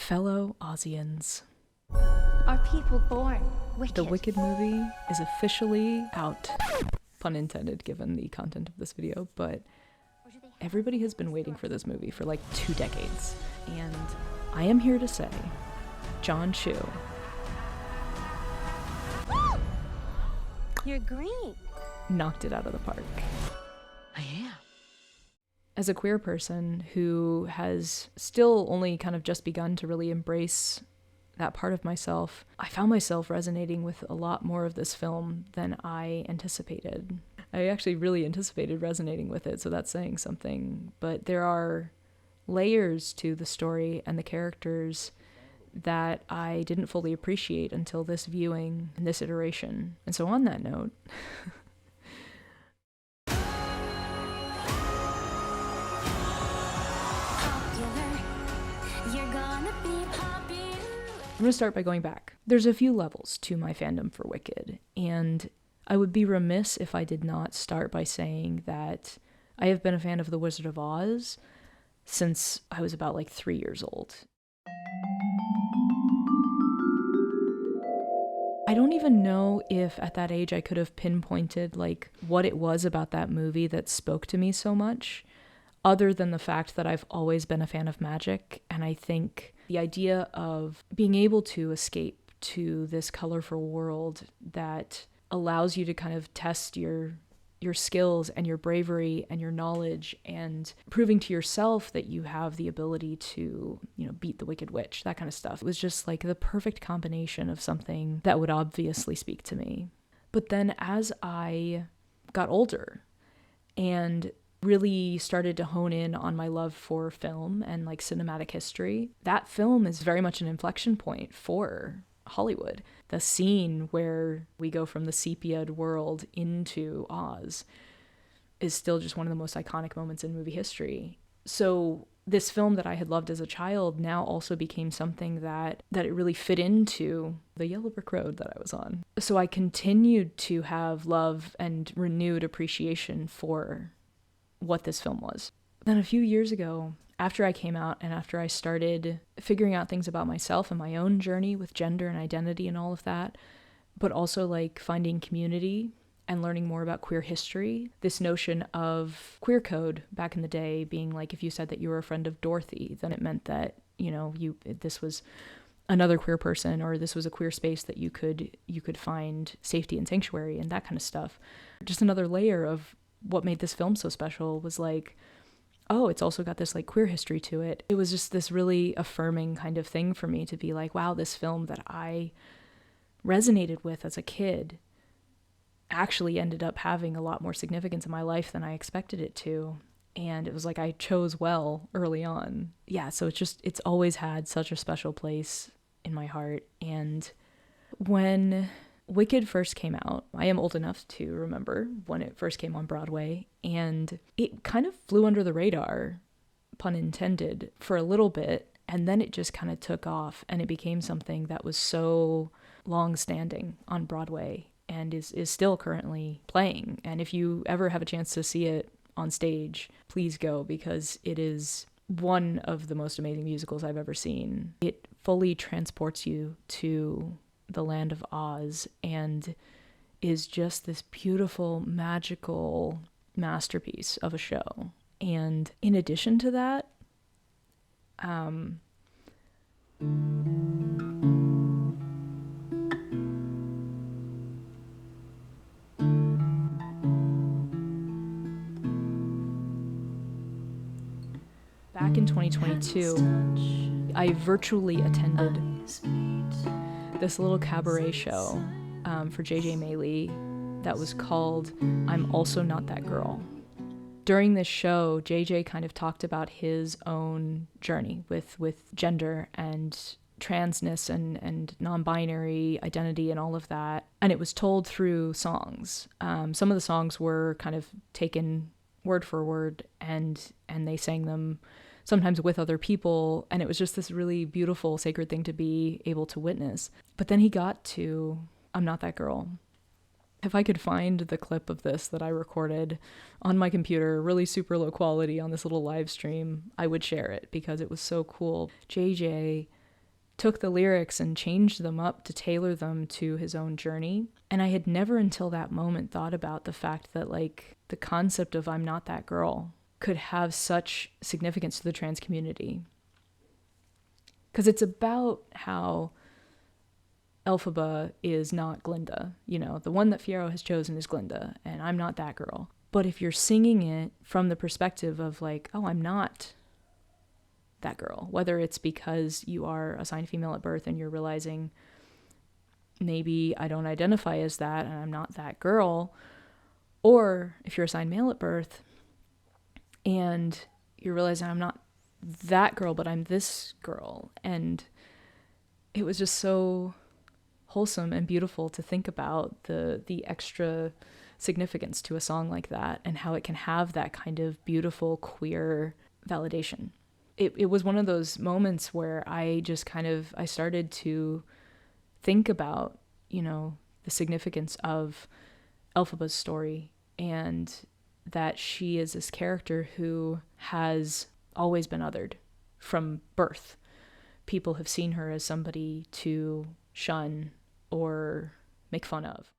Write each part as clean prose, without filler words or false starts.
Fellow Aussians. Are people born wicked? The Wicked movie is officially out. Pun intended, given the content of this video, but everybody has been waiting for this movie for like 2 decades. And I am here to say, John Chu. You're green. Knocked it out of the park. I am. As a queer person who has still only kind of just begun to really embrace that part of myself, I found myself resonating with a lot more of this film than I anticipated. I actually really anticipated resonating with it, so that's saying something. But there are layers to the story and the characters that I didn't fully appreciate until this viewing and this iteration. And so on that note, I'm going to start by going back. There's a few levels to my fandom for Wicked, and I would be remiss if I did not start by saying that I have been a fan of The Wizard of Oz since I was about like 3 years old. I don't even know if at that age I could have pinpointed like what it was about that movie that spoke to me so much, other than the fact that I've always been a fan of magic, and I think the idea of being able to escape to this colorful world that allows you to kind of test your skills and your bravery and your knowledge, and proving to yourself that you have the ability to, beat the Wicked Witch, that kind of stuff. It was just like the perfect combination of something that would obviously speak to me. But then as I got older and really started to hone in on my love for film and like cinematic history, that film is very much an inflection point for Hollywood. The scene where we go from the sepia'd world into Oz is still just one of the most iconic moments in movie history. So this film that I had loved as a child now also became something that it really fit into the yellow brick road that I was on. So I continued to have love and renewed appreciation for what this film was. Then a few years ago, after I came out and after I started figuring out things about myself and my own journey with gender and identity and all of that, but also like finding community and learning more about queer history, this notion of queer code back in the day being like, if you said that you were a friend of Dorothy, then it meant that, this was another queer person, or this was a queer space that you could find safety and sanctuary and that kind of stuff. Just another layer of what made this film so special was like, oh, it's also got this like queer history to it. It was just this really affirming kind of thing for me to be like, wow, this film that I resonated with as a kid actually ended up having a lot more significance in my life than I expected it to. And it was like I chose well early on. Yeah, so it's always had such a special place in my heart. And when Wicked first came out, I am old enough to remember when it first came on Broadway, and it kind of flew under the radar, pun intended, for a little bit, and then it just kind of took off, and it became something that was so long-standing on Broadway and is still currently playing. And if you ever have a chance to see it on stage, please go, because it is one of the most amazing musicals I've ever seen. It fully transports you to the land of Oz and is just this beautiful, magical masterpiece of a show. And in addition to that, back in 2022, I virtually attended this little cabaret show for J.J. Mailey that was called I'm Also Not That Girl. During this show, J.J. kind of talked about his own journey with gender and transness and non-binary identity and all of that. And it was told through songs. Some of the songs were kind of taken word for word, and they sang them sometimes with other people, and it was just this really beautiful, sacred thing to be able to witness. But then he got to I'm Not That Girl. If I could find the clip of this that I recorded on my computer, really super low quality on this little live stream, I would share it because it was so cool. JJ took the lyrics and changed them up to tailor them to his own journey. And I had never until that moment thought about the fact that, like, the concept of I'm not that girl could have such significance to the trans community. Because it's about how Elphaba is not Glinda. You know, the one that Fiyero has chosen is Glinda, and I'm not that girl. But if you're singing it from the perspective of, like, oh, I'm not that girl, whether it's because you are assigned female at birth and you're realizing maybe I don't identify as that and I'm not that girl, or if you're assigned male at birth and you're realizing I'm not that girl, but I'm this girl. And it was just so wholesome and beautiful to think about the extra significance to a song like that and how it can have that kind of beautiful queer validation. It was one of those moments where I just I started to think about, you know, the significance of Elphaba's story, and that she is this character who has always been othered from birth. People have seen her as somebody to shun or make fun of.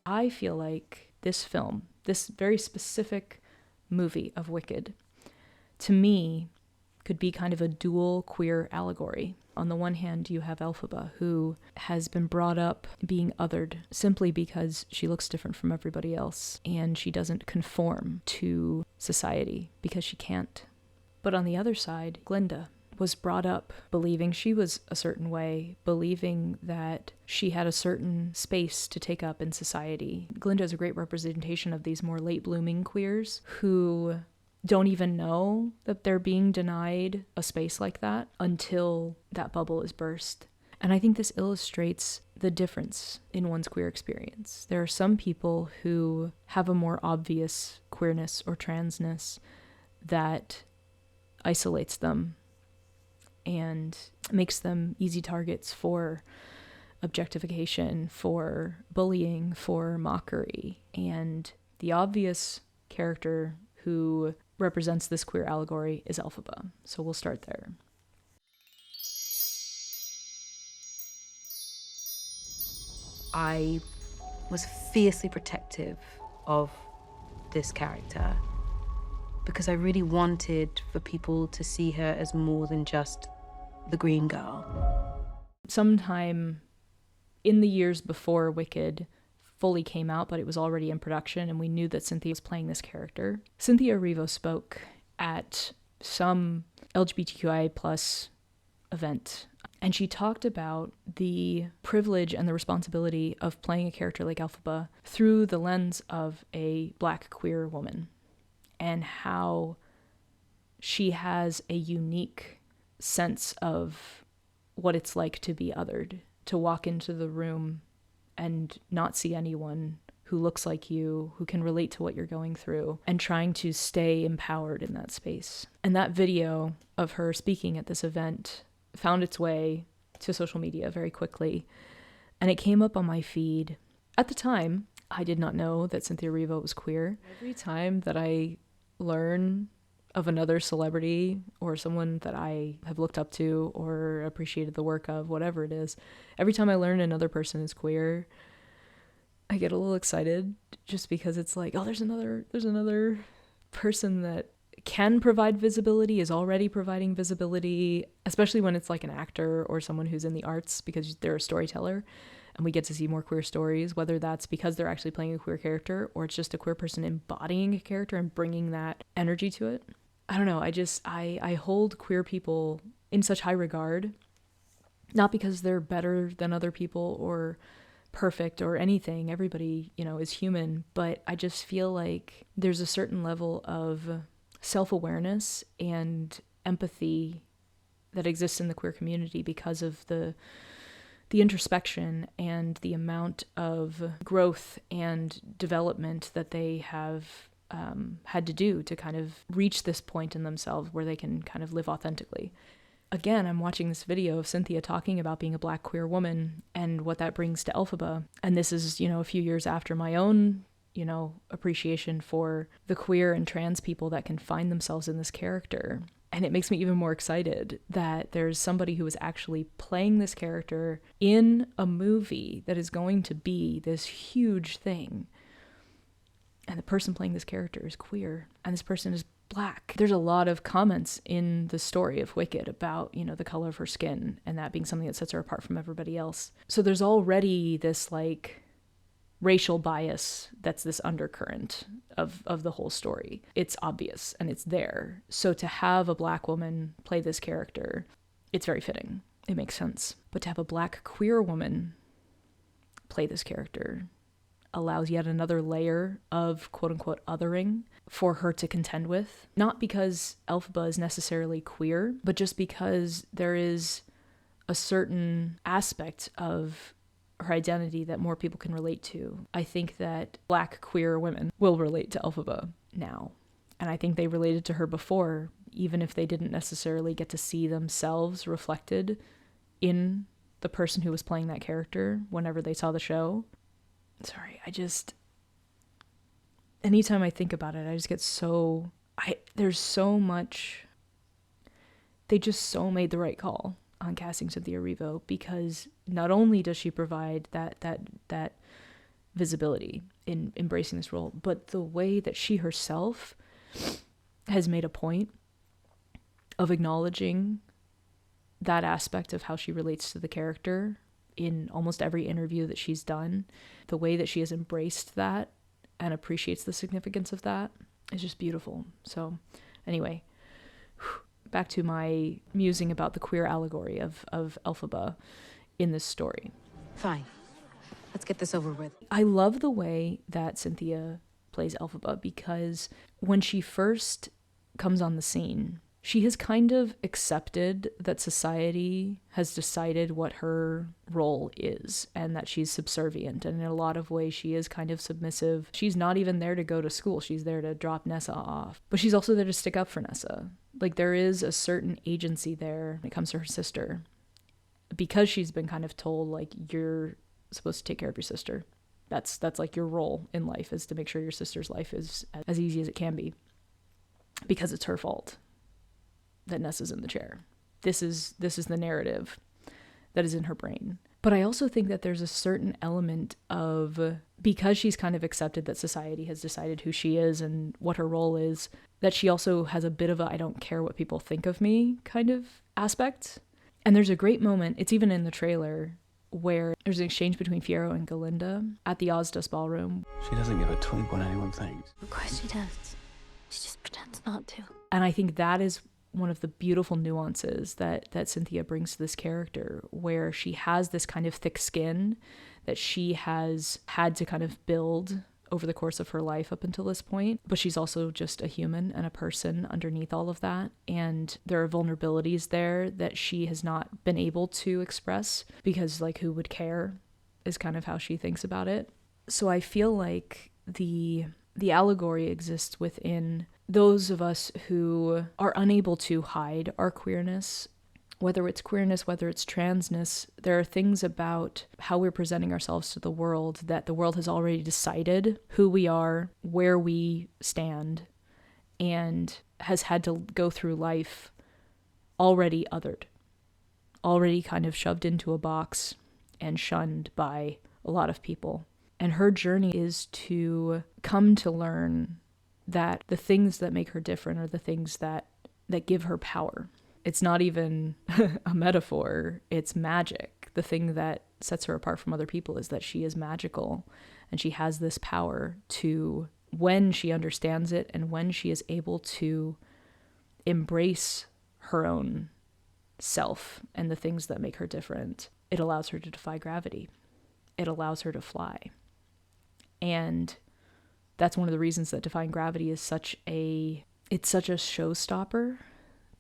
I feel like this film, this very specific movie of Wicked, to me, could be kind of a dual queer allegory. On the one hand, you have Elphaba, who has been brought up being othered simply because she looks different from everybody else, and she doesn't conform to society because she can't. But on the other side, Glinda was brought up believing she was a certain way, believing that she had a certain space to take up in society. Glinda is a great representation of these more late-blooming queers who don't even know that they're being denied a space like that until that bubble is burst. And I think this illustrates the difference in one's queer experience. There are some people who have a more obvious queerness or transness that isolates them and makes them easy targets for objectification, for bullying, for mockery. And the obvious character who represents this queer allegory is Elphaba. So we'll start there. I was fiercely protective of this character because I really wanted for people to see her as more than just the green girl. Sometime in the years before Wicked fully came out, but it was already in production, and we knew that Cynthia was playing this character. Cynthia Erivo spoke at some LGBTQI plus event, and she talked about the privilege and the responsibility of playing a character like Elphaba through the lens of a Black queer woman, and how she has a unique sense of what it's like to be othered, to walk into the room and not see anyone who looks like you, who can relate to what you're going through, and trying to stay empowered in that space. And that video of her speaking at this event found its way to social media very quickly, and it came up on my feed. At the time, I did not know that Cynthia Erivo was queer. Every time that I learn of another celebrity or someone that I have looked up to or appreciated the work of, whatever it is, every time I learn another person is queer, I get a little excited just because it's like, oh, there's another person that can provide visibility, is already providing visibility, especially when it's like an actor or someone who's in the arts because they're a storyteller. And we get to see more queer stories, whether that's because they're actually playing a queer character or it's just a queer person embodying a character and bringing that energy to it. I don't know. I hold queer people in such high regard, not because they're better than other people or perfect or anything. Everybody, is human. But I just feel like there's a certain level of self-awareness and empathy that exists in the queer community because of the the introspection and the amount of growth and development that they have had to do to kind of reach this point in themselves where they can kind of live authentically. Again, I'm watching this video of Cynthia talking about being a Black queer woman and what that brings to Elphaba. And this is, a few years after my own, appreciation for the queer and trans people that can find themselves in this character. And it makes me even more excited that there's somebody who is actually playing this character in a movie that is going to be this huge thing. And the person playing this character is queer, and this person is Black. There's a lot of comments in the story of Wicked about, the color of her skin and that being something that sets her apart from everybody else. So there's already this like racial bias that's this undercurrent of the whole story. It's obvious and it's there. So to have a Black woman play this character, it's very fitting. It makes sense. But to have a Black queer woman play this character allows yet another layer of quote-unquote othering for her to contend with. Not because Elphaba is necessarily queer, but just because there is a certain aspect of her identity that more people can relate to. I think that Black queer women will relate to Elphaba now. And I think they related to her before, even if they didn't necessarily get to see themselves reflected in the person who was playing that character whenever they saw the show. Sorry, anytime I think about it, I just get there's so much, they just so made the right call on casting Cynthia Erivo, because not only does she provide that visibility in embracing this role, but the way that she herself has made a point of acknowledging that aspect of how she relates to the character in almost every interview that she's done. The way that she has embraced that and appreciates the significance of that is just beautiful. So anyway, back to my musing about the queer allegory of Elphaba in this story. Fine. Let's get this over with. I love the way that Cynthia plays Elphaba, because when she first comes on the scene, she has kind of accepted that society has decided what her role is and that she's subservient. And in a lot of ways, she is kind of submissive. She's not even there to go to school. She's there to drop Nessa off. But she's also there to stick up for Nessa. Like, there is a certain agency there when it comes to her sister, because she's been kind of told, like, you're supposed to take care of your sister. That's like your role in life, is to make sure your sister's life is as easy as it can be, because it's her fault that Nessa's in the chair. This is the narrative that is in her brain. But I also think that there's a certain element of, because she's kind of accepted that society has decided who she is and what her role is, that she also has a bit of a I don't care what people think of me kind of aspect. And there's a great moment, it's even in the trailer, where there's an exchange between Fiyero and Glinda at the Ozdust ballroom. She doesn't give a twink what anyone thinks. Of course she does. She just pretends not to. And I think that is one of the beautiful nuances that Cynthia brings to this character, where she has this kind of thick skin that she has had to kind of build over the course of her life up until this point, but she's also just a human and a person underneath all of that, and there are vulnerabilities there that she has not been able to express because, like, who would care is kind of how she thinks about it. So I feel like the allegory exists within those of us who are unable to hide our queerness. Whether it's queerness, whether it's transness, there are things about how we're presenting ourselves to the world that the world has already decided who we are, where we stand, and has had to go through life already othered, already kind of shoved into a box and shunned by a lot of people. And her journey is to come to learn that the things that make her different are the things that give her power. It's not even a metaphor, it's magic. The thing that sets her apart from other people is that she is magical, and she has this power to, when she understands it and when she is able to embrace her own self and the things that make her different, it allows her to defy gravity. It allows her to fly. And that's one of the reasons that Defying Gravity is such a showstopper,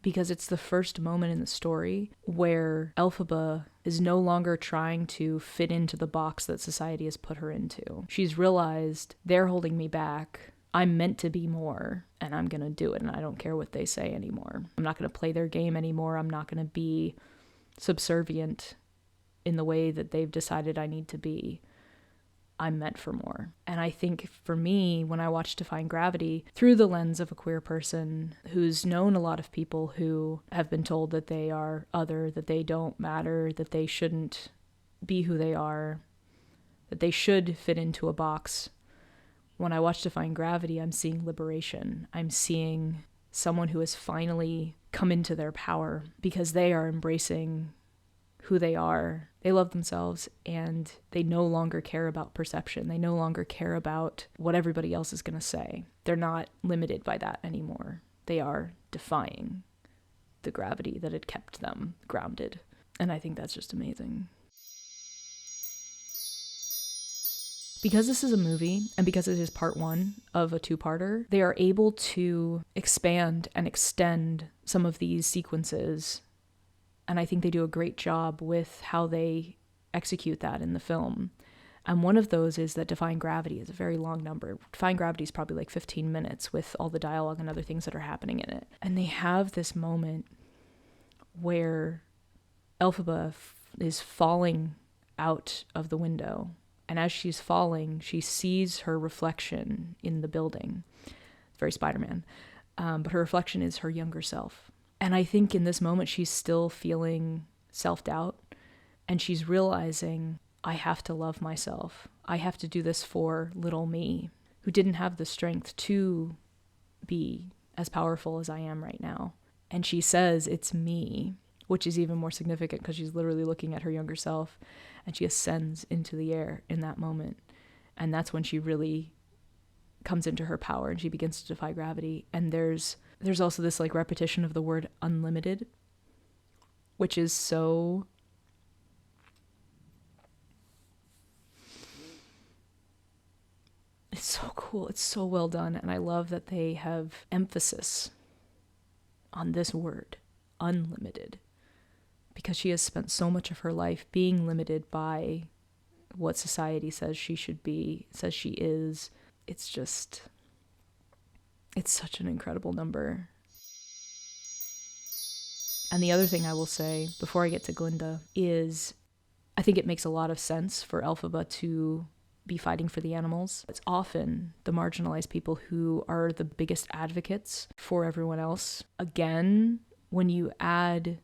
because it's the first moment in the story where Elphaba is no longer trying to fit into the box that society has put her into. She's realized they're holding me back. I'm meant to be more, and I'm going to do it, and I don't care what they say anymore. I'm not going to play their game anymore. I'm not going to be subservient in the way that they've decided I need to be. I'm meant for more. And I think for me, when I watch Defying Gravity through the lens of a queer person who's known a lot of people who have been told that they are other, that they don't matter, that they shouldn't be who they are, that they should fit into a box. When I watch Defying Gravity, I'm seeing liberation. I'm seeing someone who has finally come into their power because they are embracing who they are. They love themselves, and they no longer care about perception. They no longer care about what everybody else is going to say. They're not limited by that anymore. They are defying the gravity that had kept them grounded. And I think that's just amazing. Because this is a movie, and because it is part one of a two-parter, they are able to expand and extend some of these sequences. And I think they do a great job with how they execute that in the film. And one of those is that Defying Gravity is a very long number. Defying Gravity is probably like 15 minutes with all the dialogue and other things that are happening in it. And they have this moment where Elphaba is falling out of the window. And as she's falling, she sees her reflection in the building. It's very Spider-Man. But her reflection is her younger self. And I think in this moment, she's still feeling self-doubt. And she's realizing, I have to love myself. I have to do this for little me, who didn't have the strength to be as powerful as I am right now. And she says, it's me, which is even more significant because she's literally looking at her younger self. And she ascends into the air in that moment. And that's when she really comes into her power and she begins to defy gravity. And there's also this like repetition of the word unlimited, which is so it's so cool. It's so well done. And I love that they have emphasis on this word, unlimited, because she has spent so much of her life being limited by what society says she should be, says she is. It's such an incredible number. And the other thing I will say before I get to Glinda is I think it makes a lot of sense for Elphaba to be fighting for the animals. It's often the marginalized people who are the biggest advocates for everyone else. Again, when you add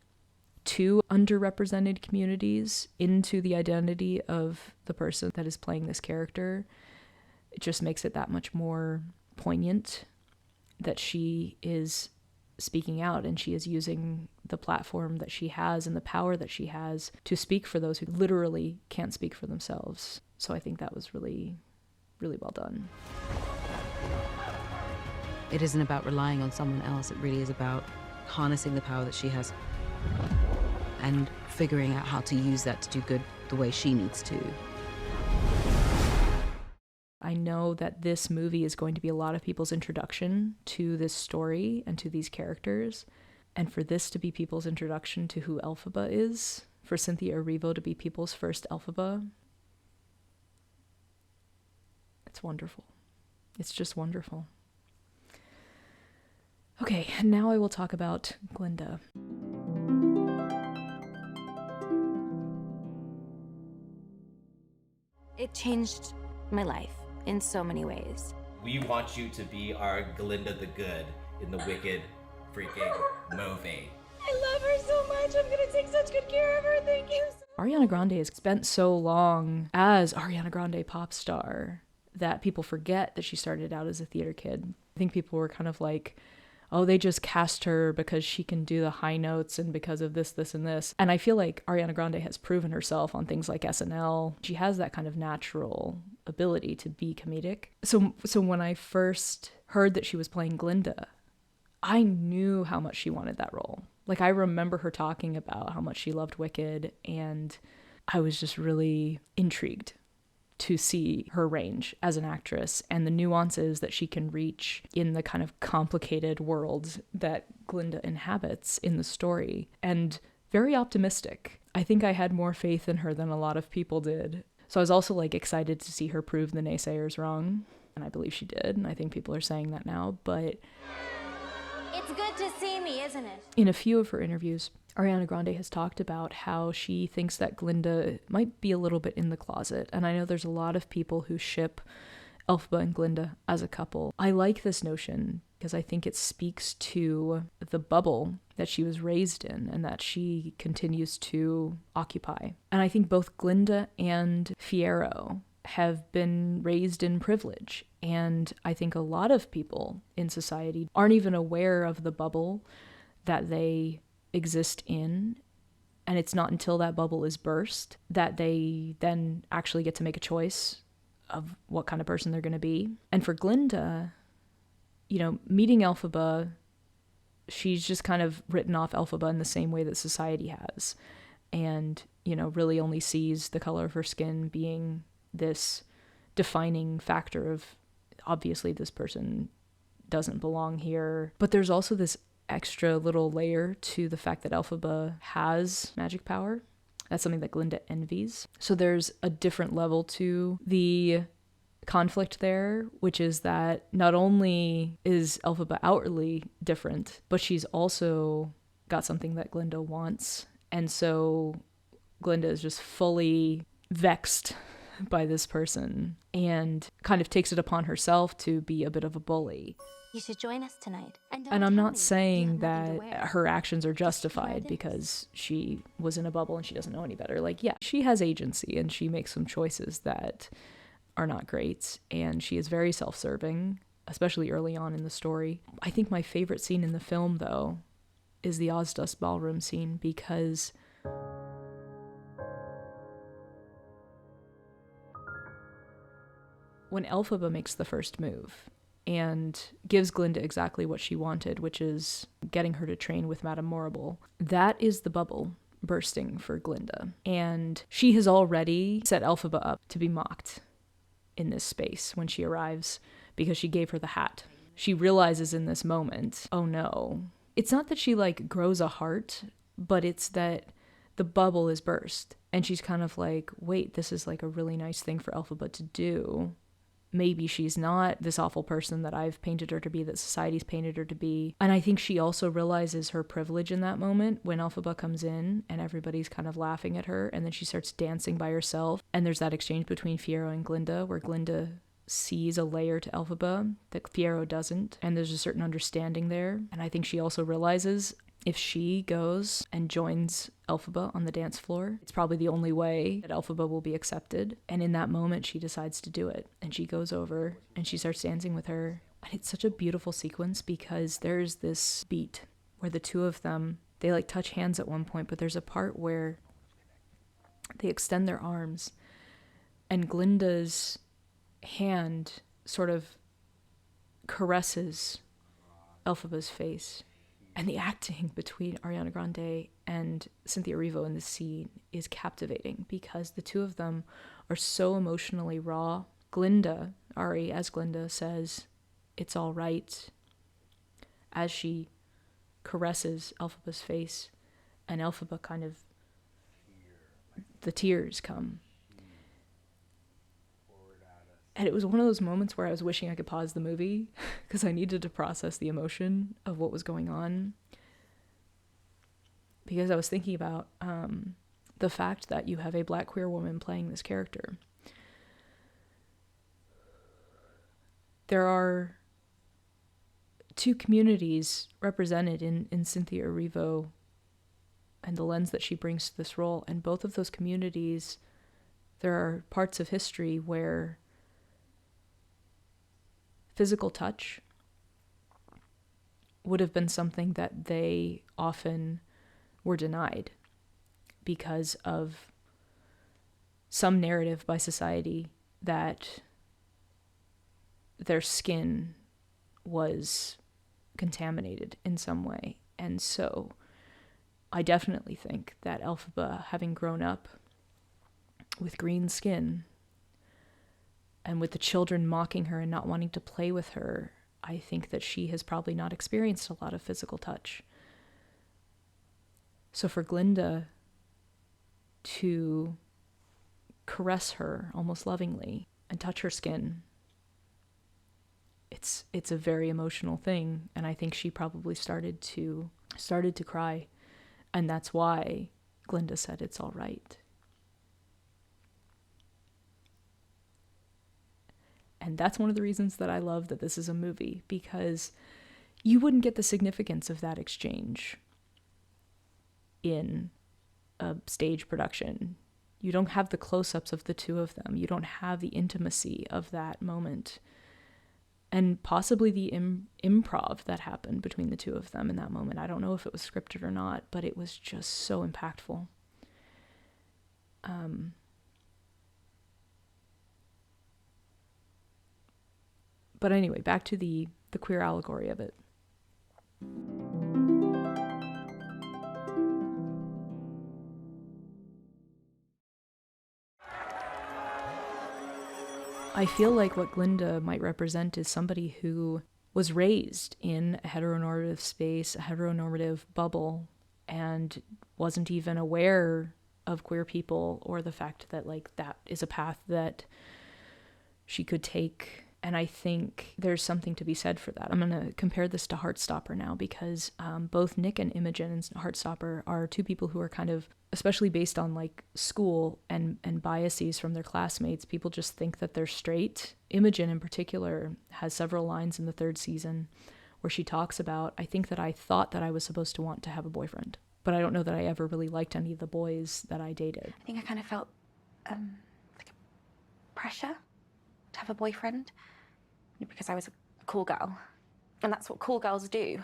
two underrepresented communities into the identity of the person that is playing this character, it just makes it that much more poignant that she is speaking out and she is using the platform that she has and the power that she has to speak for those who literally can't speak for themselves. So I think that was really, really well done. It isn't about relying on someone else. It really is about harnessing the power that she has and figuring out how to use that to do good the way she needs to. I know that this movie is going to be a lot of people's introduction to this story and to these characters. And for this to be people's introduction to who Elphaba is, for Cynthia Erivo to be people's first Elphaba, it's wonderful. It's just wonderful. Okay, and now I will talk about Glinda. It changed my life in so many ways. We want you to be our Glinda the Good in the Wicked freaking movie. I love her so much. I'm gonna take such good care of her. Thank you. Ariana Grande has spent so long as Ariana Grande pop star that people forget that she started out as a theater kid. I think people were kind of like, oh, they just cast her because she can do the high notes and because of this, this, and this. And I feel like Ariana Grande has proven herself on things like SNL. She has that kind of natural ability to be comedic. So when I first heard that she was playing Glinda, I knew how much she wanted that role. Like, I remember her talking about how much she loved Wicked, and I was just really intrigued to see her range as an actress and the nuances that she can reach in the kind of complicated world that Glinda inhabits in the story. And very optimistic. I think I had more faith in her than a lot of people did. So I was also like excited to see her prove the naysayers wrong. And I believe she did. And I think people are saying that now. But It's good to see me, isn't it? in a few of her interviews, Ariana Grande has talked about how she thinks that Glinda might be a little bit in the closet. And I know there's a lot of people who ship Elphaba and Glinda as a couple. I like this notion because I think it speaks to the bubble that she was raised in and that she continues to occupy. And I think both Glinda and Fiyero have been raised in privilege. And I think a lot of people in society aren't even aware of the bubble that they exist in. And it's not until that bubble is burst that they then actually get to make a choice of what kind of person they're going to be. And for Glinda, you know, meeting Elphaba, she's just kind of written off Elphaba in the same way that society has. And, you know, really only sees the color of her skin being this defining factor of, obviously this person doesn't belong here. But there's also this extra little layer to the fact that Elphaba has magic power. That's something that Glinda envies. So there's a different level to the conflict there, which is that not only is Elphaba outwardly different, but she's also got something that Glinda wants. And so Glinda is just fully vexed by this person and kind of takes it upon herself to be a bit of a bully. You should join us tonight. And I'm not saying that her actions are justified because she was in a bubble and she doesn't know any better. Like, yeah, she has agency and she makes some choices that are not great. And she is very self-serving, especially early on in the story. I think my favorite scene in the film, though, is the Ozdust ballroom scene because when Elphaba makes the first move and gives Glinda exactly what she wanted, which is getting her to train with Madame Morrible, that is the bubble bursting for Glinda. And she has already set Elphaba up to be mocked in this space when she arrives because she gave her the hat. She realizes in this moment, oh no. It's not that she like grows a heart, but it's that the bubble is burst. And she's kind of like, wait, this is like a really nice thing for Elphaba to do. Maybe she's not this awful person that I've painted her to be, that society's painted her to be. And I think she also realizes her privilege in that moment when Elphaba comes in and everybody's kind of laughing at her, and then she starts dancing by herself. And there's that exchange between Fiyero and Glinda where Glinda sees a layer to Elphaba that Fiyero doesn't, and there's a certain understanding there. And I think she also realizes if she goes and joins Elphaba on the dance floor, it's probably the only way that Elphaba will be accepted. And in that moment, she decides to do it. And she goes over and she starts dancing with her. And it's such a beautiful sequence because there's this beat where the two of them, they like touch hands at one point, but there's a part where they extend their arms and Glinda's hand sort of caresses Elphaba's face. And the acting between Ariana Grande and Cynthia Erivo in this scene is captivating because the two of them are so emotionally raw. Glinda, Ari as Glinda, says, "It's all right," as she caresses Elphaba's face, and Elphaba kind of, the tears come. And it was one of those moments where I was wishing I could pause the movie because I needed to process the emotion of what was going on. Because I was thinking about the fact that you have a Black queer woman playing this character. There are two communities represented in Cynthia Erivo and the lens that she brings to this role. And both of those communities, there are parts of history where physical touch would have been something that they often were denied because of some narrative by society that their skin was contaminated in some way. And so I definitely think that Elphaba, having grown up with green skin, and with the children mocking her and not wanting to play with her, I think that she has probably not experienced a lot of physical touch. So for Glinda to caress her almost lovingly and touch her skin, it's a very emotional thing, and I think she probably started to cry, and that's why Glinda said it's all right. And that's one of the reasons that I love that this is a movie, because you wouldn't get the significance of that exchange in a stage production. You don't have the close-ups of the two of them. You don't have the intimacy of that moment. And possibly the improv that happened between the two of them in that moment. I don't know if it was scripted or not, but it was just so impactful. But anyway, back to the queer allegory of it. I feel like what Glinda might represent is somebody who was raised in a heteronormative space, a heteronormative bubble, and wasn't even aware of queer people or the fact that like that is a path that she could take. And I think there's something to be said for that. I'm going to compare this to Heartstopper now, because both Nick and Imogen in Heartstopper are two people who are kind of, especially based on like school and biases from their classmates, people just think that they're straight. Imogen in particular has several lines in the third season where she talks about, I think that I thought that I was supposed to want to have a boyfriend, but I don't know that I ever really liked any of the boys that I dated. I think I kind of felt like a pressure to have a boyfriend because I was a cool girl, and that's what cool girls do.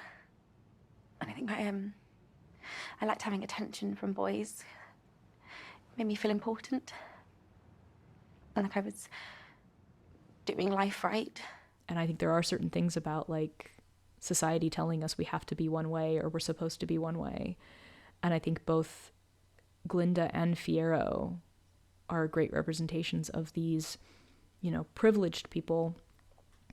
And I think I liked having attention from boys. It made me feel important, and like I was doing life right. And I think there are certain things about like society telling us we have to be one way or we're supposed to be one way. And I think both Glinda and Fiyero are great representations of these, you know, privileged people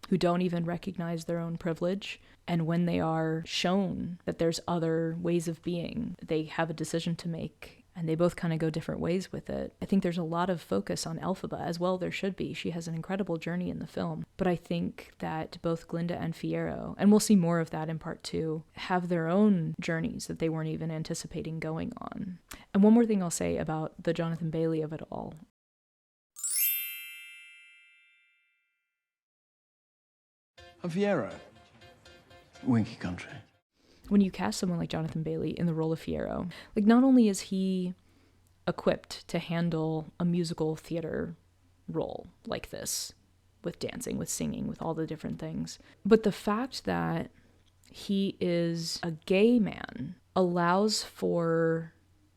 who don't even recognize their own privilege. And when they are shown that there's other ways of being, they have a decision to make, and they both kind of go different ways with it. I think there's a lot of focus on Elphaba, as well there should be. She has an incredible journey in the film. But I think that both Glinda and Fiyero, and we'll see more of that in part 2, have their own journeys that they weren't even anticipating going on. And one more thing I'll say about the Jonathan Bailey of it all. Fiyero. Winky country. When you cast someone like Jonathan Bailey in the role of Fiyero, like not only is he equipped to handle a musical theater role like this, with dancing, with singing, with all the different things, but the fact that he is a gay man allows for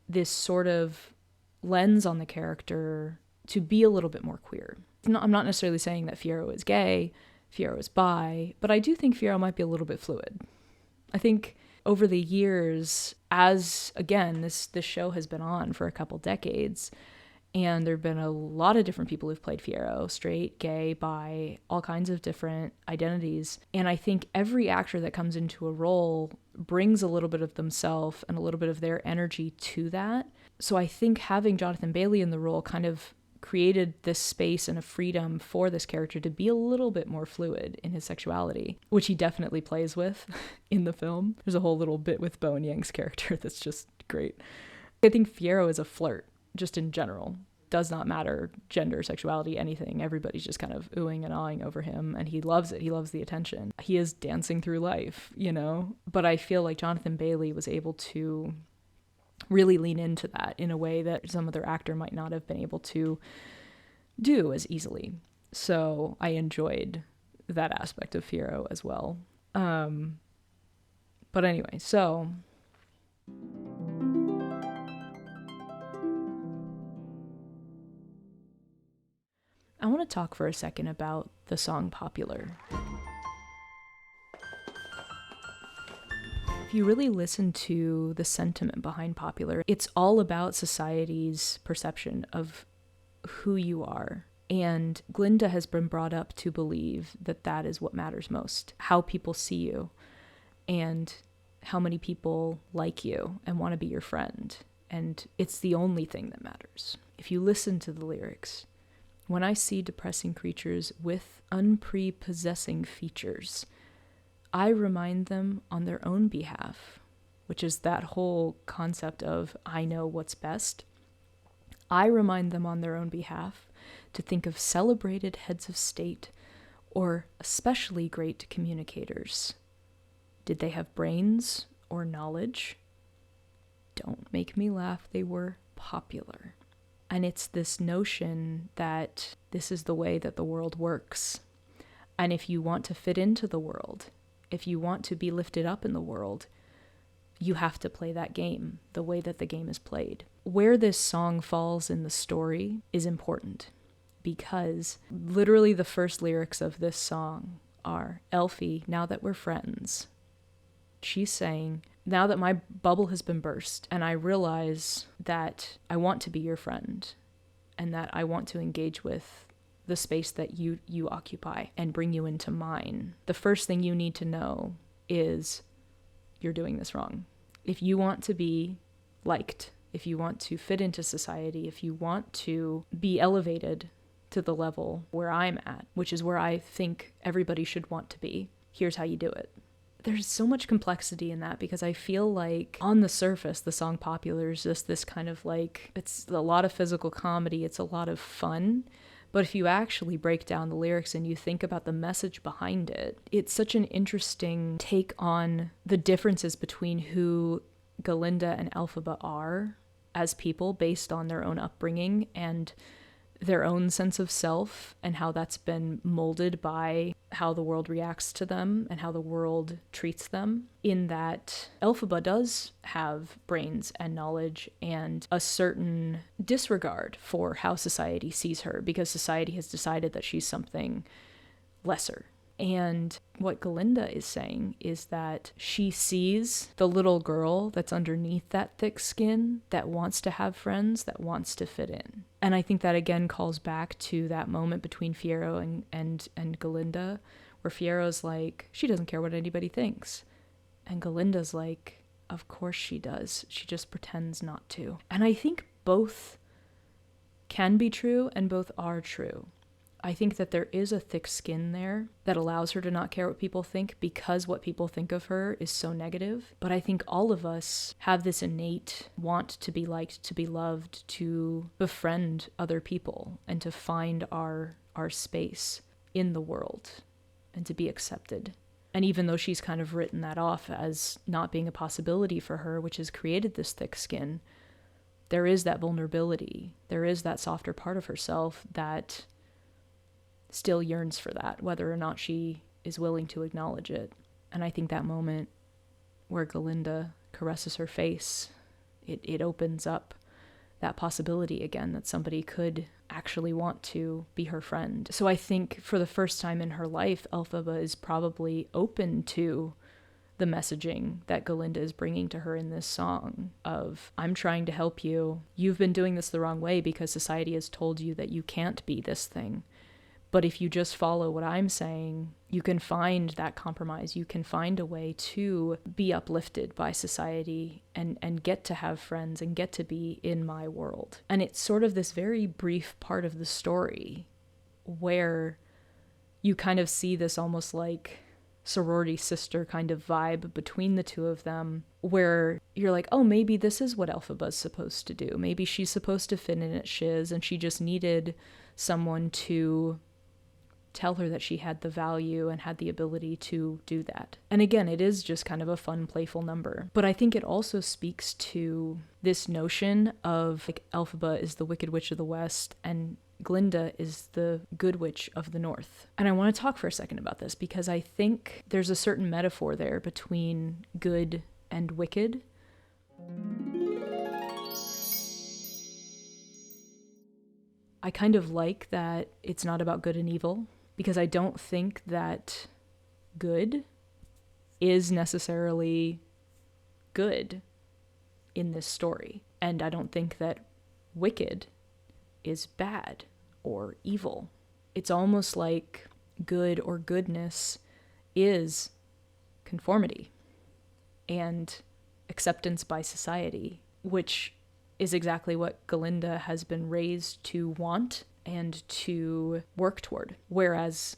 this sort of lens on the character to be a little bit more queer. I'm not necessarily saying that Fiyero is gay, Fiyero is bi, but I do think Fiyero might be a little bit fluid. I think over the years, as, again, this show has been on for a couple decades, and there have been a lot of different people who've played Fiyero, straight, gay, bi, all kinds of different identities. And I think every actor that comes into a role brings a little bit of themselves and a little bit of their energy to that. So I think having Jonathan Bailey in the role kind of created this space and a freedom for this character to be a little bit more fluid in his sexuality, which he definitely plays with in the film. There's a whole little bit with Bowen Yang's character that's just great. I think Fiyero is a flirt, just in general. Does not matter gender, sexuality, anything. Everybody's just kind of oohing and awing over him, and he loves it. He loves the attention. He is dancing through life, you know? But I feel like Jonathan Bailey was able to really lean into that in a way that some other actor might not have been able to do as easily. So I enjoyed that aspect of Fiyero as well. But anyway, so I want to talk for a second about the song Popular. If you really listen to the sentiment behind Popular, it's all about society's perception of who you are. And Glinda has been brought up to believe that that is what matters most, how people see you. And how many people like you and want to be your friend. And it's the only thing that matters. If you listen to the lyrics, when I see depressing creatures with unprepossessing features, I remind them on their own behalf, which is that whole concept of I know what's best. I remind them on their own behalf to think of celebrated heads of state or especially great communicators. Did they have brains or knowledge? Don't make me laugh, they were popular. And it's this notion that this is the way that the world works. And if you want to fit into the world, if you want to be lifted up in the world, you have to play that game the way that the game is played. Where this song falls in the story is important because literally the first lyrics of this song are, Elfie, now that we're friends. She's saying, now that my bubble has been burst and I realize that I want to be your friend and that I want to engage with the space that you occupy and bring you into mine, the first thing you need to know is you're doing this wrong. If you want to be liked, if you want to fit into society, if you want to be elevated to the level where I'm at, which is where I think everybody should want to be, here's how you do it. There's so much complexity in that because I feel like on the surface, the song Popular is just this kind of like, it's a lot of physical comedy, it's a lot of fun. But if you actually break down the lyrics and you think about the message behind it, it's such an interesting take on the differences between who Glinda and Elphaba are as people based on their own upbringing and their own sense of self and how that's been molded by how the world reacts to them and how the world treats them. In that Elphaba does have brains and knowledge and a certain disregard for how society sees her because society has decided that she's something lesser. And what Glinda is saying is that she sees the little girl that's underneath that thick skin that wants to have friends, that wants to fit in. And I think that again calls back to that moment between Fiyero and Glinda, where Fiero's like, she doesn't care what anybody thinks. And Galinda's like, of course she does. She just pretends not to. And I think both can be true and both are true. I think that there is a thick skin there that allows her to not care what people think because what people think of her is so negative. But I think all of us have this innate want to be liked, to be loved, to befriend other people, and to find our space in the world and to be accepted. And even though she's kind of written that off as not being a possibility for her, which has created this thick skin, there is that vulnerability. There is that softer part of herself that still yearns for that, whether or not she is willing to acknowledge it. And I think that moment where Glinda caresses her face, it opens up that possibility again that somebody could actually want to be her friend. So I think for the first time in her life, Elphaba is probably open to the messaging that Glinda is bringing to her in this song of, I'm trying to help you. You've been doing this the wrong way because society has told you that you can't be this thing. But if you just follow what I'm saying, you can find that compromise. You can find a way to be uplifted by society and get to have friends and get to be in my world. And it's sort of this very brief part of the story where you kind of see this almost like sorority sister kind of vibe between the two of them, where you're like, oh, maybe this is what Elphaba's supposed to do. Maybe she's supposed to fit in at Shiz and she just needed someone to tell her that she had the value and had the ability to do that. And again, it is just kind of a fun, playful number. But I think it also speaks to this notion of like Elphaba is the Wicked Witch of the West and Glinda is the Good Witch of the North. And I want to talk for a second about this because I think there's a certain metaphor there between good and wicked. I kind of like that it's not about good and evil, because I don't think that good is necessarily good in this story. And I don't think that wicked is bad or evil. It's almost like good or goodness is conformity. and acceptance by society, which is exactly what Glinda has been raised to want and to work toward. Whereas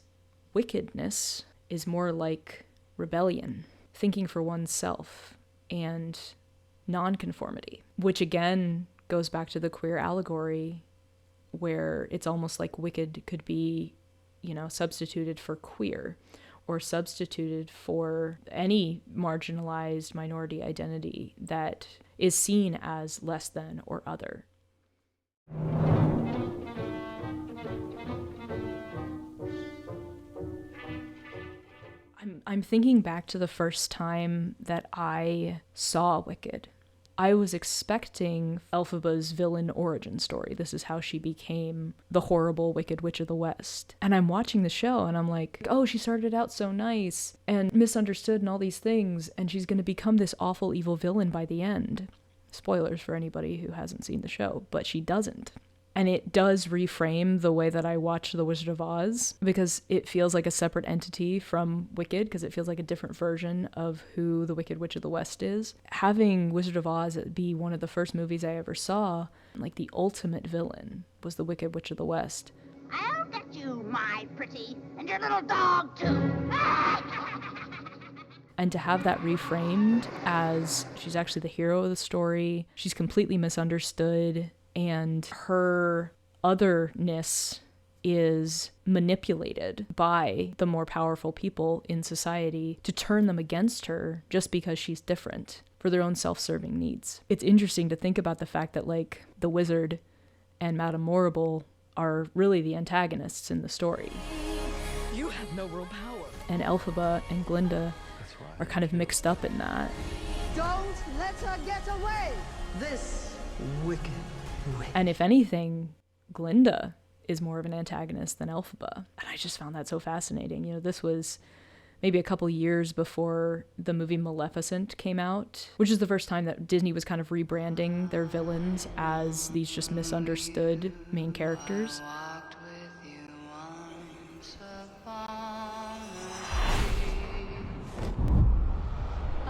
wickedness is more like rebellion, thinking for oneself, and nonconformity, which again goes back to the queer allegory, where it's almost like wicked could be, substituted for queer, or substituted for any marginalized minority identity that is seen as less than or other. I'm thinking back to the first time that I saw Wicked. I was expecting Elphaba's villain origin story. This is how she became the horrible Wicked Witch of the West. And I'm watching the show and I'm like, oh, she started out so nice and misunderstood and all these things, and she's going to become this awful evil villain by the end. Spoilers for anybody who hasn't seen the show, but she doesn't. And it does reframe the way that I watch The Wizard of Oz, because it feels like a separate entity from Wicked, because it feels like a different version of who the Wicked Witch of the West is. Having Wizard of Oz be one of the first movies I ever saw, like the ultimate villain was the Wicked Witch of the West. I'll get you, my pretty, and your little dog too. And to have that reframed as she's actually the hero of the story, she's completely misunderstood, and her otherness is manipulated by the more powerful people in society to turn them against her just because she's different for their own self-serving needs. It's interesting to think about the fact that, like, the wizard and Madame Morrible are really the antagonists in the story. You have no real power. And Elphaba and Glinda are kind of mixed up in that. Don't let her get away. This wicked witch. And if anything, Glinda is more of an antagonist than Elphaba. And I just found that so fascinating. This was maybe a couple years before the movie Maleficent came out, which is the first time that Disney was kind of rebranding their villains as these just misunderstood main characters.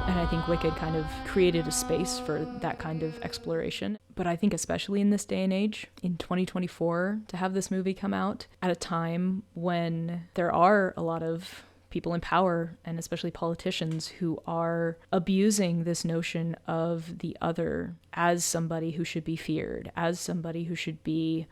And I think Wicked kind of created a space for that kind of exploration. But I think especially in this day and age, in 2024, to have this movie come out at a time when there are a lot of people in power, and especially politicians, who are abusing this notion of the other as somebody who should be feared, as somebody who should be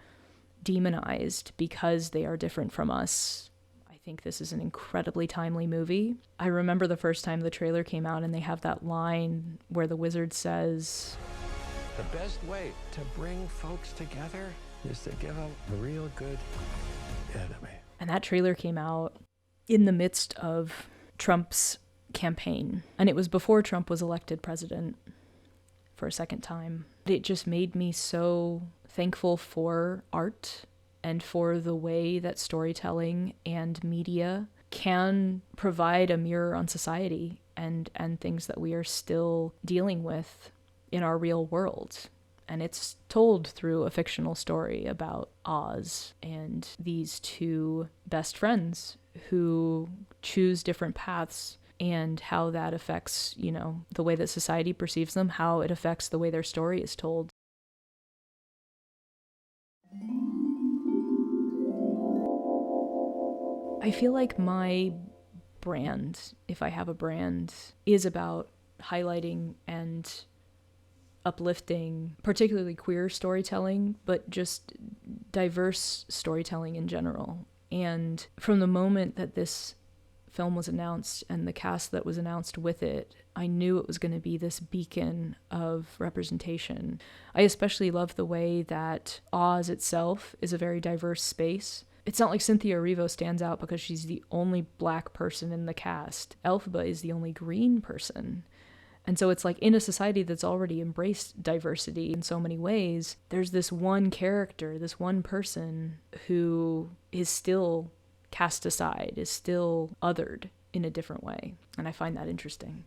demonized because they are different from us. I think this is an incredibly timely movie. I remember the first time the trailer came out and they have that line where the wizard says, "The best way to bring folks together is to give them a real good enemy." And that trailer came out in the midst of Trump's campaign. And it was before Trump was elected president for a second time. It just made me so thankful for art and for the way that storytelling and media can provide a mirror on society and things that we are still dealing with in our real world. And it's told through a fictional story about Oz and these two best friends who choose different paths, and how that affects, the way that society perceives them, how it affects the way their story is told. I feel like my brand, if I have a brand, is about highlighting and uplifting, particularly queer storytelling, but just diverse storytelling in general. And from the moment that this film was announced and the cast that was announced with it, I knew it was going to be this beacon of representation. I especially love the way that Oz itself is a very diverse space. It's not like Cynthia Erivo stands out because she's the only black person in the cast. Elphaba is the only green person. And so it's like, in a society that's already embraced diversity in so many ways, there's this one character, this one person who is still cast aside, is still othered in a different way. And I find that interesting.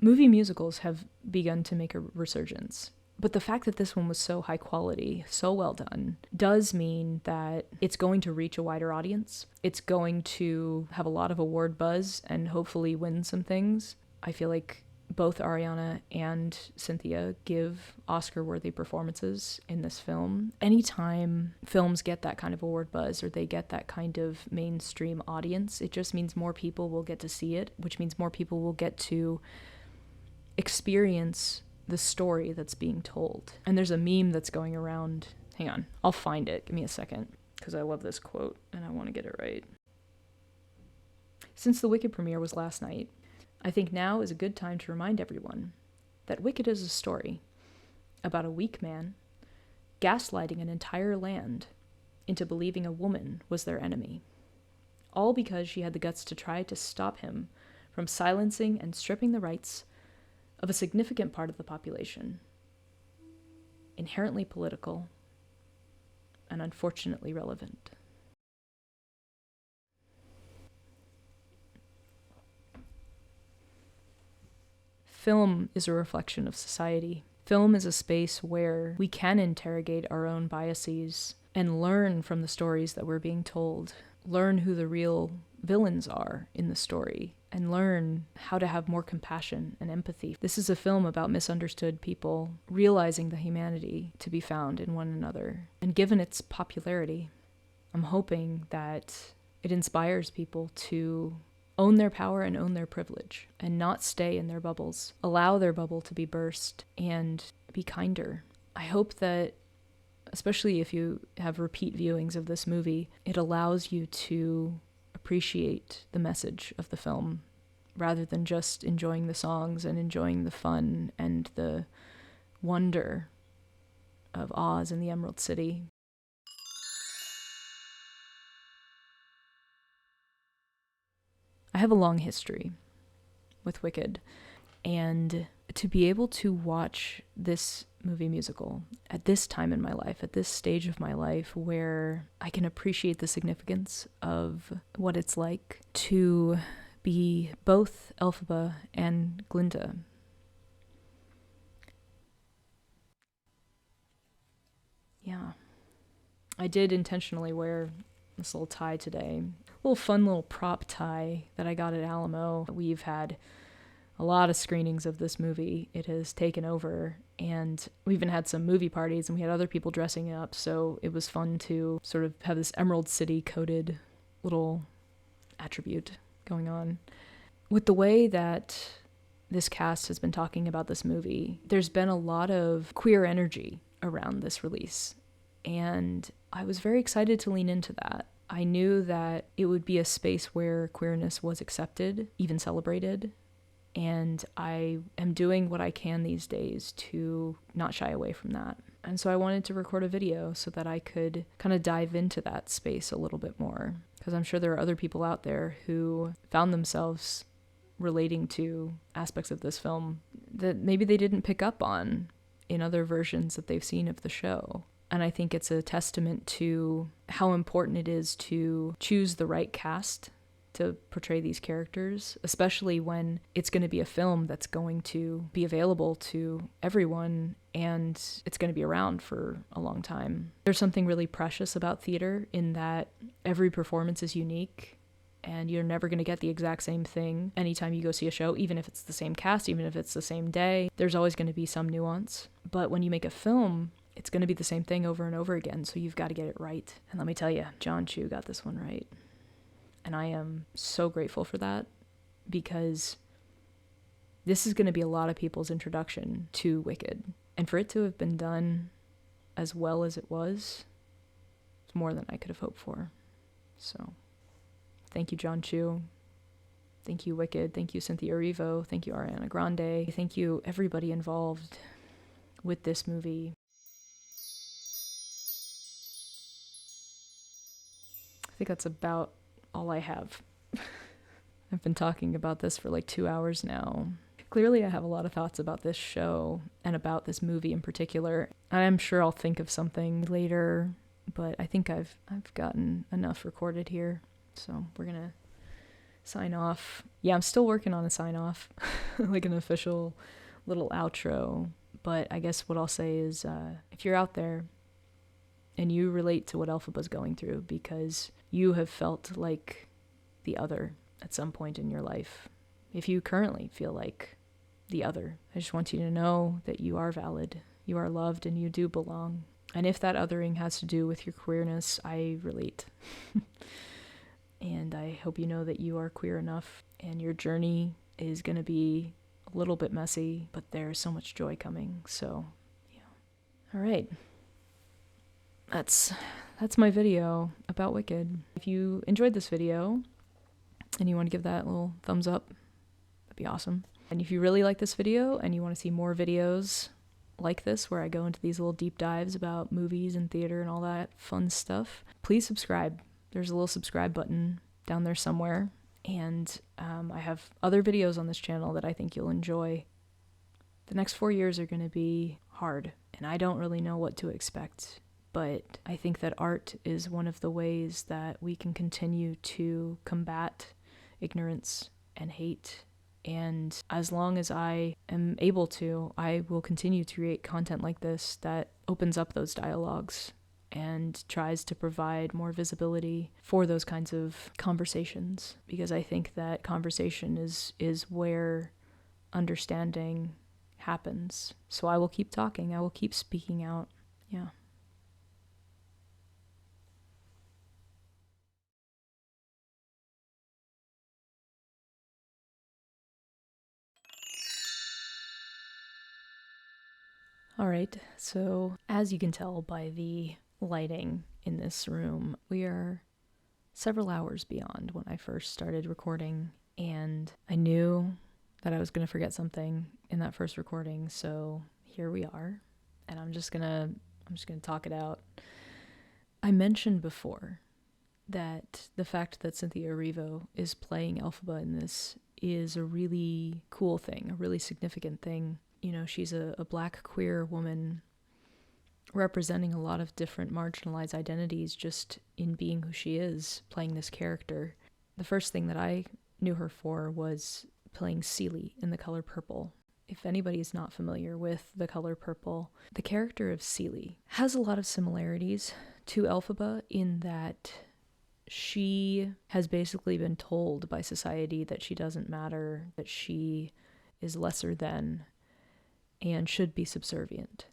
Movie musicals have begun to make a resurgence. But the fact that this one was so high quality, so well done, does mean that it's going to reach a wider audience. It's going to have a lot of award buzz and hopefully win some things. I feel like both Ariana and Cynthia give Oscar-worthy performances in this film. Anytime films get that kind of award buzz or they get that kind of mainstream audience, it just means more people will get to see it, which means more people will get to experience the story that's being told. And there's a meme that's going around. Hang on, I'll find it. Give me a second, because I love this quote and I want to get it right. Since the Wicked premiere was last night, I think now is a good time to remind everyone that Wicked is a story about a weak man gaslighting an entire land into believing a woman was their enemy, all because she had the guts to try to stop him from silencing and stripping the rights of a significant part of the population. Inherently political and unfortunately relevant. Film is a reflection of society. Film is a space where we can interrogate our own biases and learn from the stories that we're being told, learn who the real villains are in the story, and learn how to have more compassion and empathy. This is a film about misunderstood people realizing the humanity to be found in one another. And given its popularity, I'm hoping that it inspires people to own their power and own their privilege and not stay in their bubbles. Allow their bubble to be burst and be kinder. I hope that, especially if you have repeat viewings of this movie, it allows you to appreciate the message of the film rather than just enjoying the songs and enjoying the fun and the wonder of Oz and the Emerald City. I have a long history with Wicked, and to be able to watch this movie musical at this time in my life, at this stage of my life, where I can appreciate the significance of what it's like to be both Elphaba and Glinda. Yeah. I did intentionally wear this little tie today. Little fun little prop tie that I got at Alamo. We've had a lot of screenings of this movie. It has taken over, and we even had some movie parties and we had other people dressing up, so it was fun to sort of have this Emerald City coded little attribute going on. With the way that this cast has been talking about this movie, there's been a lot of queer energy around this release, and I was very excited to lean into that. I knew that it would be a space where queerness was accepted, even celebrated, and I am doing what I can these days to not shy away from that. And so I wanted to record a video so that I could kind of dive into that space a little bit more, because I'm sure there are other people out there who found themselves relating to aspects of this film that maybe they didn't pick up on in other versions that they've seen of the show. And I think it's a testament to how important it is to choose the right cast to portray these characters, especially when it's going to be a film that's going to be available to everyone and it's going to be around for a long time. There's something really precious about theater in that every performance is unique and you're never going to get the exact same thing anytime you go see a show, even if it's the same cast, even if it's the same day. There's always going to be some nuance. But when you make a film, it's going to be the same thing over and over again, so you've got to get it right. And let me tell you, John Chu got this one right. And I am so grateful for that, because this is going to be a lot of people's introduction to Wicked. And for it to have been done as well as it was, it's more than I could have hoped for. So, thank you, John Chu. Thank you, Wicked. Thank you, Cynthia Erivo. Thank you, Ariana Grande. Thank you, everybody involved with this movie. I think that's about all I have. I've been talking about this for like 2 hours now. Clearly, I have a lot of thoughts about this show and about this movie in particular. I'm sure I'll think of something later, but I think I've gotten enough recorded here. So we're gonna sign off. Yeah, I'm still working on a sign off, like an official little outro. But I guess what I'll say is, if you're out there and you relate to what Elphaba's going through because you have felt like the other at some point in your life, if you currently feel like the other. I just want you to know that you are valid, you are loved, and you do belong. And if that othering has to do with your queerness, I relate. And I hope you know that you are queer enough, and your journey is going to be a little bit messy, but there's so much joy coming. So, yeah. All right. That's my video about Wicked. If you enjoyed this video and you want to give that a little thumbs up, that'd be awesome. And if you really like this video and you want to see more videos like this where I go into these little deep dives about movies and theater and all that fun stuff, please subscribe. There's a little subscribe button down there somewhere. And I have other videos on this channel that I think you'll enjoy. The next 4 years are going to be hard, and I don't really know what to expect. But I think that art is one of the ways that we can continue to combat ignorance and hate. And as long as I am able to, I will continue to create content like this that opens up those dialogues and tries to provide more visibility for those kinds of conversations. Because I think that conversation is where understanding happens. So I will keep talking. I will keep speaking out. Yeah. All right, so as you can tell by the lighting in this room, we are several hours beyond when I first started recording, and I knew that I was going to forget something in that first recording, so here we are, and I'm just gonna talk it out. I mentioned before that the fact that Cynthia Erivo is playing Elphaba in this is a really cool thing, a really significant thing. You know, she's a Black queer woman representing a lot of different marginalized identities just in being who she is, playing this character. The first thing that I knew her for was playing Celie in The Color Purple. If anybody is not familiar with The Color Purple, the character of Celie has a lot of similarities to Elphaba in that she has basically been told by society that she doesn't matter, that she is lesser than, and should be subservient.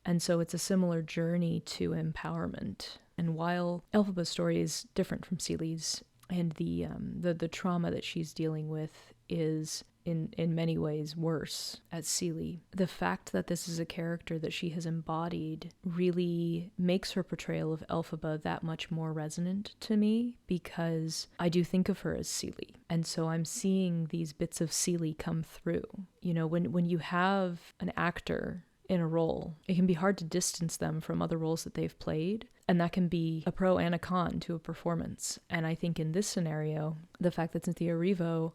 And so it's a similar journey to empowerment. And while Elphaba's story is different from Celie's, and the trauma that she's dealing with is in many ways worse as Celie, the fact that this is a character that she has embodied really makes her portrayal of Elphaba that much more resonant to me, because I do think of her as Celie. And so I'm seeing these bits of Celie come through. You know, when you have an actor in a role, it can be hard to distance them from other roles that they've played, and that can be a pro and a con to a performance. And I think in this scenario, the fact that Cynthia Erivo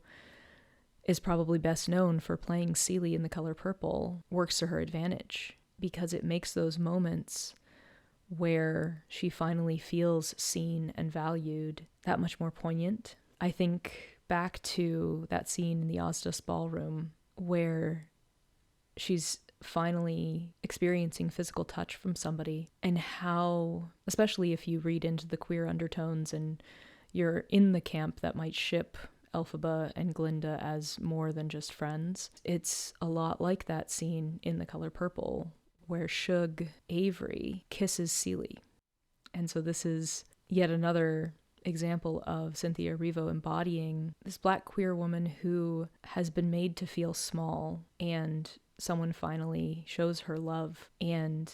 is probably best known for playing Celie in The Color Purple works to her advantage, because it makes those moments where she finally feels seen and valued that much more poignant. I think back to that scene in the Ozdas ballroom where she's finally experiencing physical touch from somebody, and how, especially if you read into the queer undertones and you're in the camp that might ship Elphaba and Glinda as more than just friends, it's a lot like that scene in The Color Purple where Shug Avery kisses Celie. And so this is yet another example of Cynthia Erivo embodying this Black queer woman who has been made to feel small, and someone finally shows her love, and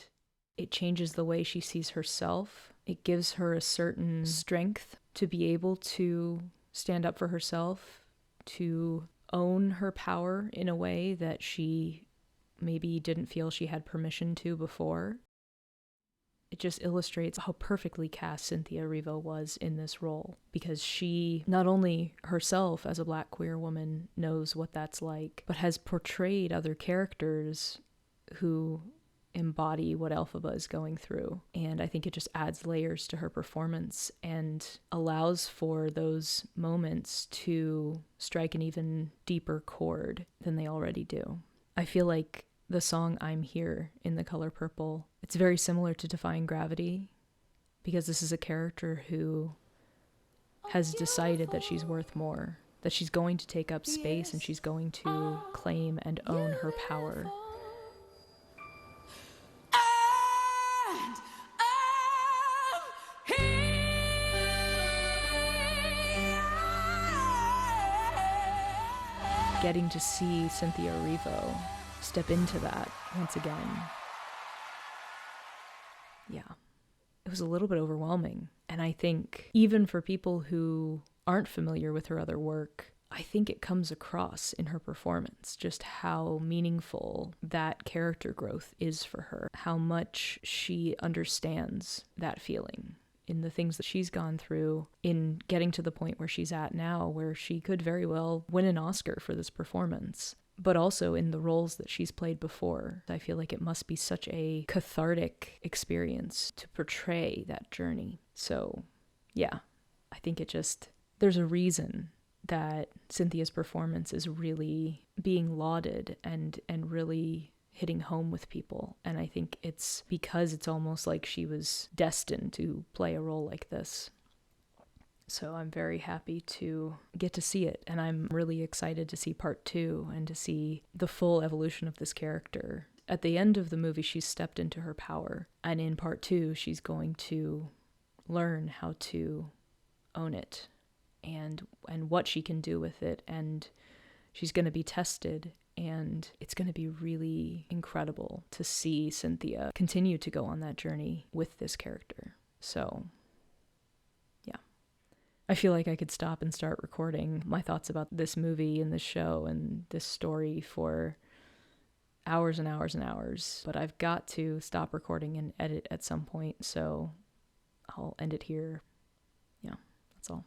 it changes the way she sees herself. It gives her a certain strength to be able to stand up for herself, to own her power in a way that she maybe didn't feel she had permission to before. It just illustrates how perfectly cast Cynthia Erivo was in this role, because she, not only herself as a Black queer woman, knows what that's like, but has portrayed other characters who embody what Elphaba is going through. And I think it just adds layers to her performance and allows for those moments to strike an even deeper chord than they already do. I feel like the song I'm Here in The Color Purple, it's very similar to Defying Gravity, because this is a character who has decided that she's worth more that she's going to take up space and she's going to claim and own her power. Getting to see Cynthia Erivo step into that once again. Yeah, it was a little bit overwhelming. And I think even for people who aren't familiar with her other work, I think it comes across in her performance just how meaningful that character growth is for her, how much she understands that feeling in the things that she's gone through, in getting to the point where she's at now, where she could very well win an Oscar for this performance, but also in the roles that she's played before. I feel like it must be such a cathartic experience to portray that journey. So, yeah, I think there's a reason that Cynthia's performance is really being lauded and really hitting home with people. And I think it's because it's almost like she was destined to play a role like this. So I'm very happy to get to see it. And I'm really excited to see part 2 and to see the full evolution of this character. At the end of the movie, she's stepped into her power. And in part 2, she's going to learn how to own it and what she can do with it. And she's going to be tested. And it's going to be really incredible to see Cynthia continue to go on that journey with this character. So, yeah. I feel like I could stop and start recording my thoughts about this movie and this show and this story for hours and hours and hours. But I've got to stop recording and edit at some point, so I'll end it here. Yeah, that's all.